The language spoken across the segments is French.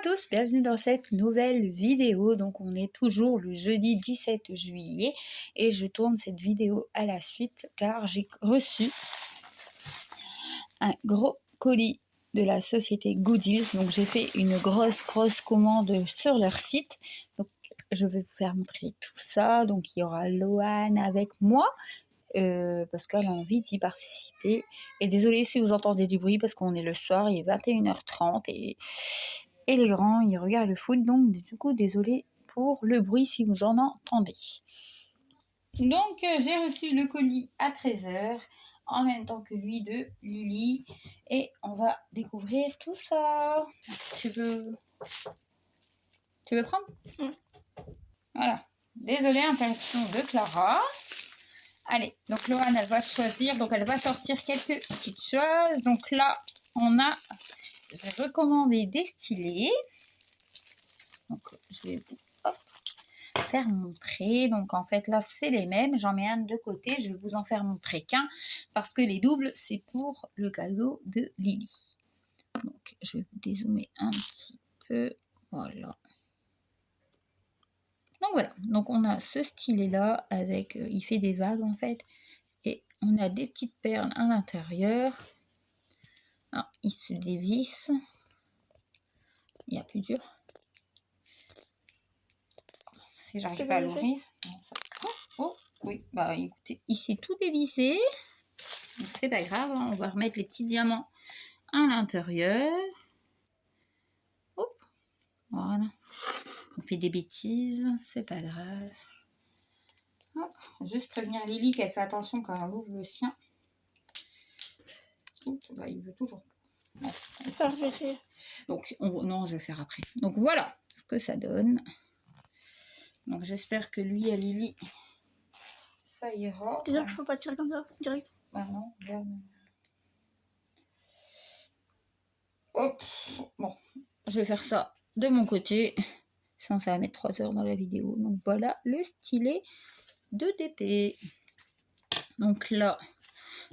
Tous, bienvenue dans cette nouvelle vidéo. Donc on est toujours le jeudi 17 juillet et je tourne cette vidéo à la suite car j'ai reçu un gros colis de la société Goodies. Donc j'ai fait une grosse commande sur leur site. Donc je vais vous faire montrer tout ça. Donc il y aura Loane avec moi. Parce qu'elle a envie d'y participer. Et désolée si vous entendez du bruit parce qu'on est le soir, il est 21h30 et les grands ils regardent le foot, donc du coup désolée pour le bruit si vous en entendez. Donc j'ai reçu le colis à 13h en même temps que lui de Lily et on va découvrir tout ça. Tu veux prendre? Voilà. Désolée, interruption de Clara. Allez, donc Loane, elle va choisir, donc elle va sortir quelques petites choses. Donc là, j'ai recommandé des stylés. Donc je vais vous faire montrer. Donc en fait là, c'est les mêmes. J'en mets un de côté, je vais vous en faire montrer qu'un. Parce que les doubles, c'est pour le cadeau de Lily. Donc je vais vous dézoomer un petit peu. Voilà. Donc voilà, donc on a ce stylet là avec, il fait des vagues en fait. Et on a des petites perles à l'intérieur. Ah, il se dévisse. Il y a plus dur. Si j'arrive pas à l'ouvrir. Oh, oui, bah écoutez, il s'est tout dévissé. Donc c'est pas grave, hein, on va remettre les petits diamants à l'intérieur. Hop, voilà. On fait des bêtises, c'est pas grave. Hop, juste prévenir Lily qu'elle fait attention quand elle ouvre le sien. Oups, bah, il veut toujours pas. Ouais, donc, non, je vais le faire après. Donc voilà ce que ça donne. Donc j'espère que lui et Lily, ça ira. C'est sûr qu'il faut pas tirer comme ça, direct. Bah non, regarde. Hop, bon, je vais faire ça de mon côté. Sinon ça va mettre 3 heures dans la vidéo. Donc voilà le stylet de DP. Donc là,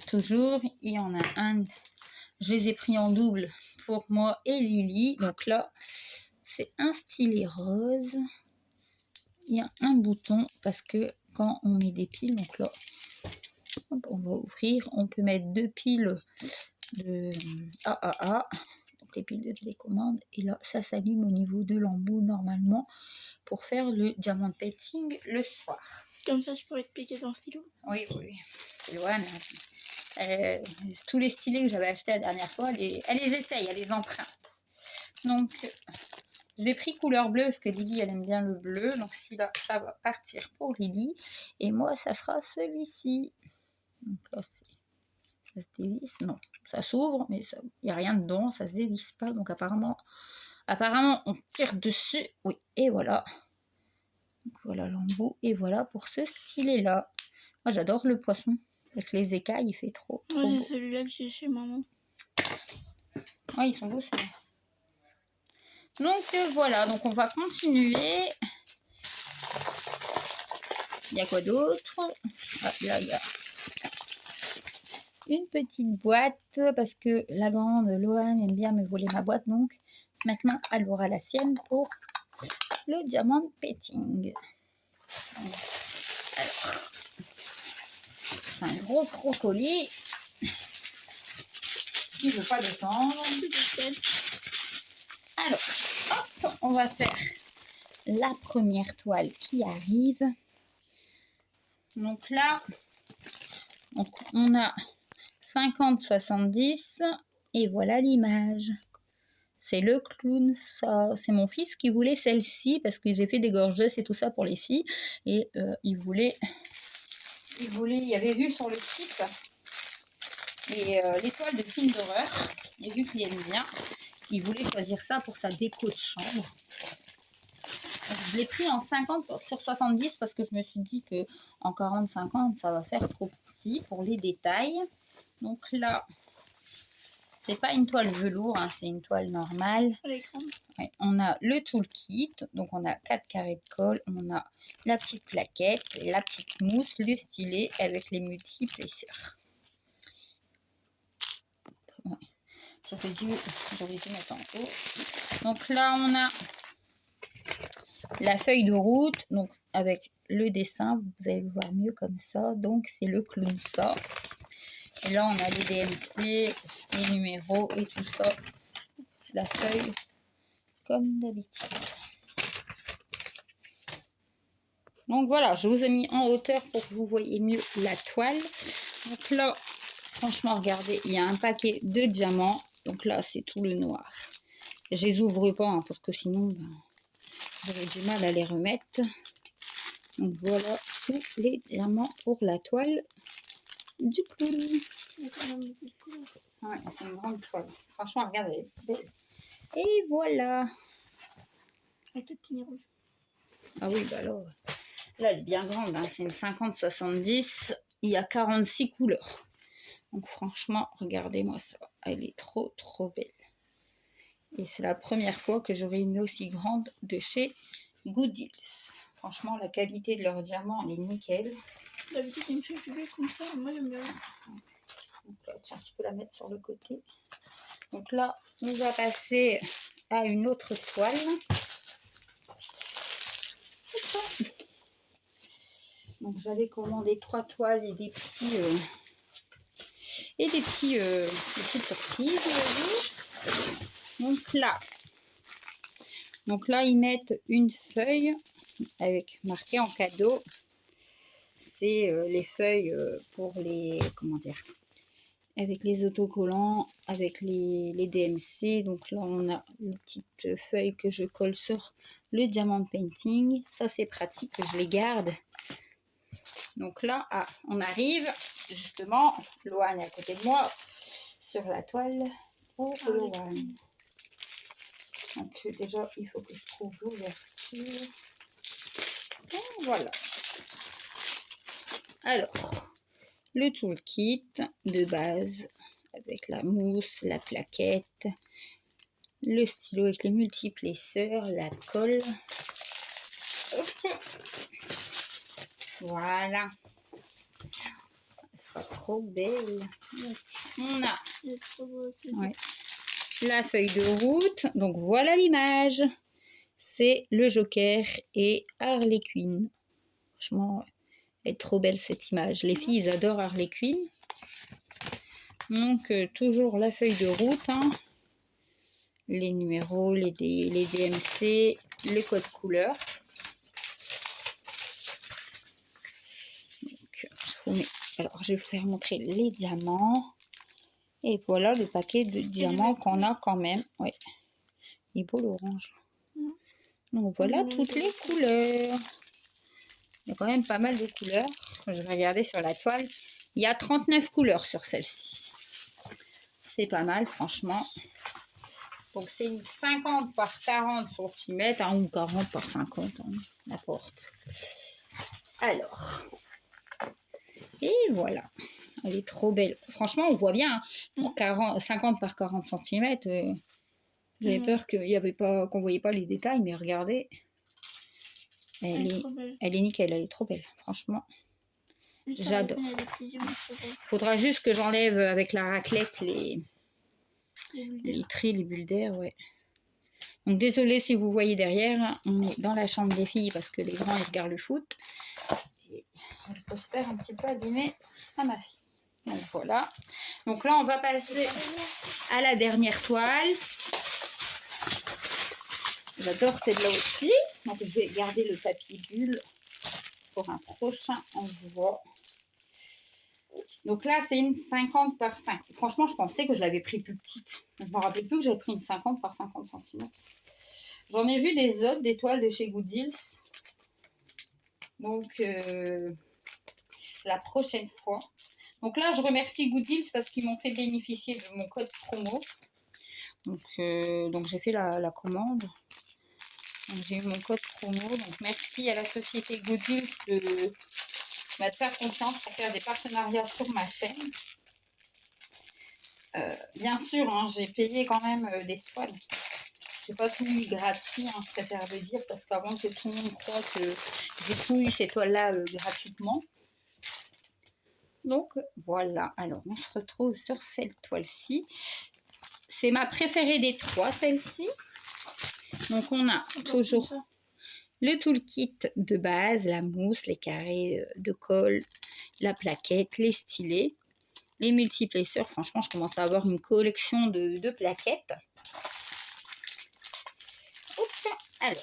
toujours, il y en a un. Je les ai pris en double pour moi et Lily. Donc là, c'est un stylet rose. Il y a un bouton parce que quand on met des piles, donc là, on va ouvrir, on peut mettre 2 piles de AAA, donc les piles de télécommande, et là ça s'allume au niveau de l'embout normalement pour faire le diamond painting le soir. Comme ça je pourrais te piquer ton stylo. Oui, c'est Loane. Tous les stylés que j'avais achetés la dernière fois, elle les essaye, elle les emprunte. Donc j'ai pris couleur bleue parce que Lily elle aime bien le bleu, donc celui-là ça va partir pour Lily et moi ça sera celui-ci. Donc là ça se dévisse, non, ça s'ouvre mais il n'y a rien dedans, ça se dévisse pas, donc apparemment on tire dessus, oui, et voilà. Donc voilà l'embout, et voilà pour ce stylet là. Moi j'adore le poisson avec les écailles, il fait trop Moi beau. j'ai celui-là que j'ai chez maman. Ouais, ils sont beaux ceux-là. Donc voilà, donc on va continuer. Il y a quoi d'autre? Ah, là il y a une petite boîte parce que la grande Loane aime bien me voler ma boîte, donc maintenant elle aura la sienne pour le diamond painting. Alors, c'est un gros colis qui ne veut pas descendre. Alors, hop, on va faire la première toile qui arrive. Donc là, on a 50-70 et voilà l'image. C'est le clown, ça. C'est mon fils qui voulait celle-ci parce que j'ai fait des gorgeusses et tout ça pour les filles. Et il avait vu sur le site les toiles de films d'horreur. Et vu qu'il aime bien, il voulait choisir ça pour sa déco de chambre. Donc, je l'ai pris en 50 sur 70 parce que je me suis dit que en 40-50 ça va faire trop petit pour les détails. Donc là, c'est pas une toile velours, hein, c'est une toile normale. Ouais, on a le toolkit, donc on a 4 carrés de colle, on a la petite plaquette, la petite mousse, le stylet avec les multi-épaisseurs. Ouais. J'aurais dû mettre en haut. Donc là, on a la feuille de route, donc avec le dessin, vous allez le voir mieux comme ça. Donc c'est le clown ça. Et là, on a les DMC, les numéros et tout ça. La feuille, comme d'habitude. Donc voilà, je vous ai mis en hauteur pour que vous voyez mieux la toile. Donc là, franchement, regardez, il y a un paquet de diamants. Donc là, c'est tout le noir. Je les ouvre pas, hein, parce que sinon, ben, j'aurais du mal à les remettre. Donc voilà, tous les diamants pour la toile du clown. Ouais, c'est une grande toile. Franchement, regardez, elle est belle. Et voilà. Avec le petit nez rouge. Ah oui, bah alors, là, elle est bien grande. Hein. C'est une 50-70. Il y a 46 couleurs. Donc franchement, regardez-moi ça. Elle est trop, trop belle. Et c'est la première fois que j'aurai une aussi grande de chez Gooddeals. Franchement, la qualité de leurs diamants, elle est nickel. D'habitude, il me fait plus belle comme ça. Moi, j'aime bien. Donc, tiens, je peux la mettre sur le côté. Donc là, on va passer à une autre toile. Donc j'avais commandé 3 toiles et des petits des petites surprises. Donc là, ils mettent une feuille avec marqué en cadeau. C'est les feuilles pour les, comment dire, avec les autocollants, avec les DMC. Donc là, on a une petite feuille que je colle sur le diamant painting. Ça, c'est pratique, je les garde. Donc là, on arrive justement, Loane est à côté de moi, sur la toile pour Loane. Donc déjà, il faut que je trouve l'ouverture. Voilà. Alors, le toolkit de base avec la mousse, la plaquette, le stylo avec les multiples épaisseurs, la colle. Hop. Voilà. C'est pas trop belle. On a la feuille de route. Donc voilà l'image. C'est le Joker et Harley Quinn. Franchement, elle est trop belle cette image. Les filles, ils adorent Harley Quinn. Donc toujours la feuille de route. Hein. Les numéros, les DMC, le code couleur. Donc, alors, je vais vous faire montrer les diamants. Et voilà le paquet de diamants qu'on a quand même. Ouais. Il est beau l'orange. Donc voilà toutes les couleurs. Il y a quand même pas mal de couleurs. Je vais regarder sur la toile. Il y a 39 couleurs sur celle-ci. C'est pas mal, franchement. Donc c'est une 50 par 40 cm hein, ou 40 par 50, hein, n'importe. Alors, et voilà. Elle est trop belle. Franchement, on voit bien. Hein, pour 50 par 40 cm, j'avais peur qu'on ne voyait pas les détails, mais regardez. Elle est nickel, elle est trop belle, franchement. J'adore. Il faudra juste que j'enlève avec la raclette les tris, les bulles d'air, ouais. Donc désolée si vous voyez derrière, on est dans la chambre des filles parce que les grands ils regardent le foot. Et le poster un petit peu abîmé à ma fille. Donc voilà. Donc là on va passer à la dernière toile. J'adore celle-là aussi. Donc je vais garder le papier bulle pour un prochain envoi. Donc là, c'est une 50 par 5. Franchement, je pensais que je l'avais pris plus petite. Je ne me rappelle plus que j'avais pris une 50 par 50 cm. J'en ai vu des autres, des toiles de chez Gooddeals. Donc, la prochaine fois. Donc là, je remercie Gooddeals parce qu'ils m'ont fait bénéficier de mon code promo. Donc j'ai fait la commande. J'ai eu mon code promo. Donc merci à la société Gooddeals de me faire confiance pour faire des partenariats sur ma chaîne. Bien sûr, hein, j'ai payé quand même des toiles. Je n'ai pas tout eu gratuit, hein, je préfère le dire, parce qu'avant que tout le monde croit que j'ai tout eu ces toiles-là gratuitement. Donc voilà, alors on se retrouve sur cette toile-ci. c'est ma préférée des 3, celle-ci. Donc on a toujours le toolkit de base, la mousse, les carrés de colle, la plaquette, les stylets, les multiplaceurs. Franchement, je commence à avoir une collection de plaquettes. Oups. Alors,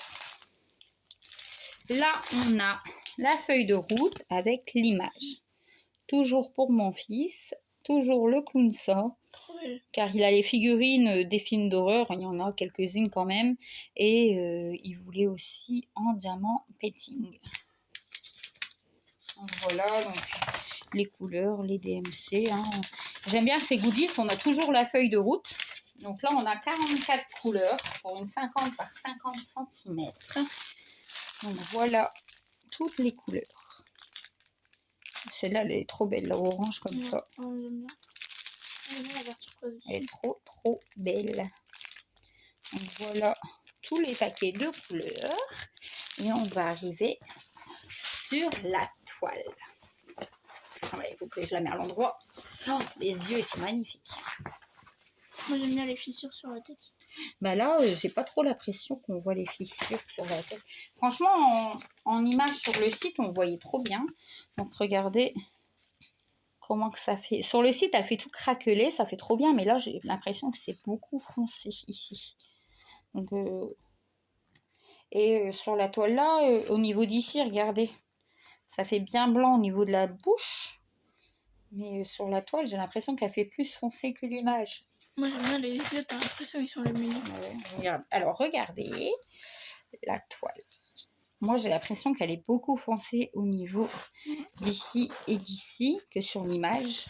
là, on a la feuille de route avec l'image. Toujours pour mon fils, toujours le clown ça, car il a les figurines des films d'horreur, il y en a quelques-unes quand même, et il voulait aussi en diamant painting. Donc voilà, donc les couleurs, les DMC. Hein. J'aime bien ces goodies, on a toujours la feuille de route. Donc là, on a 44 couleurs pour une 50 par 50 cm. Donc voilà toutes les couleurs. Celle-là, elle est trop belle, la orange comme ça. Elle est trop, trop belle. Donc voilà tous les paquets de couleurs. Et on va arriver sur la toile. Ouais, il faut que je la mette à l'endroit. Oh, les yeux, ils sont magnifiques. Moi, j'aime bien les fissures sur la tête. Bah là, j'ai pas trop l'impression qu'on voit les fissures sur la tête. Franchement, en image sur le site, on voyait trop bien. Donc, regardez comment que ça fait. Sur le site, elle fait tout craquelé, ça fait trop bien. Mais là, j'ai l'impression que c'est beaucoup foncé ici. Donc, sur la toile là, au niveau d'ici, regardez. Ça fait bien blanc au niveau de la bouche. Mais sur la toile, j'ai l'impression qu'elle fait plus foncé que l'image. Moi, j'aime bien les yeux, t'as l'impression qu'ils sont les meilleurs. Ouais, alors, regardez la toile. Moi, j'ai l'impression qu'elle est beaucoup foncée au niveau d'ici et d'ici que sur l'image.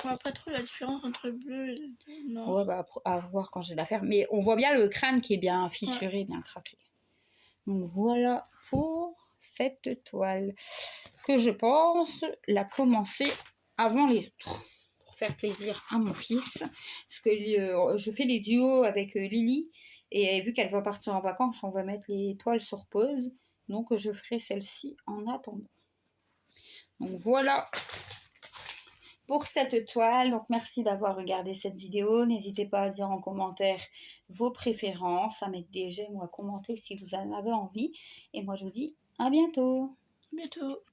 On voit pas trop la différence entre le bleu et le noir. Ouais, bah, à voir quand je vais la faire. Mais on voit bien le crâne qui est bien fissuré, bien craquelé. Donc, voilà pour cette toile que je pense la commencer avant les autres. Faire plaisir à mon fils parce que je fais des duos avec Lily et vu qu'elle va partir en vacances, on va mettre les toiles sur pause, donc je ferai celle-ci en attendant. Donc voilà pour cette toile. Donc merci d'avoir regardé cette vidéo, n'hésitez pas à dire en commentaire vos préférences, à mettre des j'aime ou à commenter si vous en avez envie, et moi je vous dis à bientôt. À bientôt.